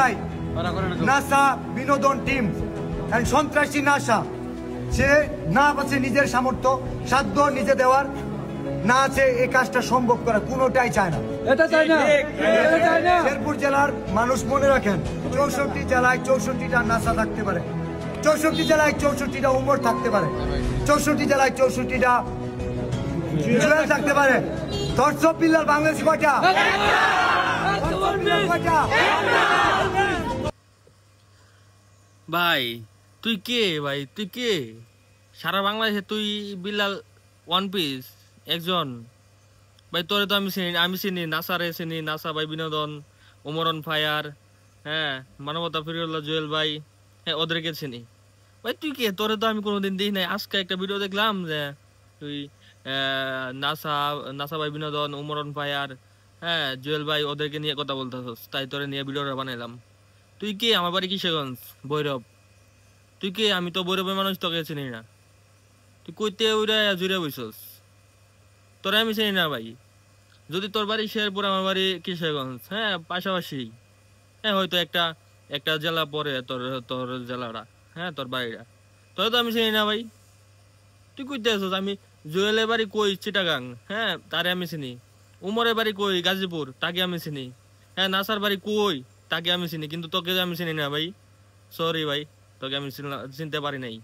চালায় নাসা বিনোদন team and সন্ত্রাসী নাসা। সে না আছে নিজের সামর্থ্য সাধ্য নিজে দেওয়ার, না আছে এই কাজটা সম্ভব করা, কোনোটাই চায় না। শেরপুর জেলার মানুষ মনে রাখেন, 64 জেলায় 64টা নাসা থাকতে পারে, 64 জেলায় 64টা উমর থাকতে পারে, 64 জেলায় 64টা জুয়েল থাকতে পারে। দর্শক বিল্লাল বাংলাদেশি কয়টা? ভাই তুই কে? ভাই তুই কে? সারা বাংলাদেশে তুই বিল্লাল ওয়ান পিস একজন। ভাই তোরে তো আমি চিনি নাসারে চিনি, নাসা ভাই বিনোদন, ওমরন ফায়ার, হ্যাঁ মানবতা ফিরুল্লাহ জুয়েল ভাই, হ্যাঁ ওদেরকে চিনি। ভাই তুই কে? তোরে তো আমি কোনোদিন দেখি নাই। আজকে একটা ভিডিও দেখলাম যে তুই নাসা ভাই বিনোদন, ওমরন ফায়ার, হ্যাঁ জুয়েল ভাই ওদেরকে নিয়ে কথা বলতেছস, তাই তোরে নিয়ে ভিডিওটা বানাইলাম। তুই কে? আমার বাড়ি কিশোরগঞ্জ ভৈরব। তুই কে? আমি তো ভৈরবের মানুষ, তোকে চিনি না। তুই কইতে উড়ে জুড়ে বইছস, তোরা আমি চিনি না ভাই। যদি তোর বাড়ি শেরপুর, আমার বাড়ি কিশোরগঞ্জ, হ্যাঁ পাশাপাশি, হ্যাঁ হয়তো একটা জেলা পরে তোর তোর জেলাটা, হ্যাঁ তোর বাড়িটা, তোর তো আমি চিনি না ভাই। তুই কইতে আসছ? আমি জুয়েলের বাড়ি কই চিটাগাং, হ্যাঁ তারে আমি চিনি। উমরের বাড়ি কই গাজীপুর, তাকে আমি চিনি। হ্যাঁ নাসার বাড়ি কই, তাকে আমি চিনি, কিন্তু তোকে আমি চিনি না ভাই। সরি ভাই, তোকে আমি চিনতে পারি নাই।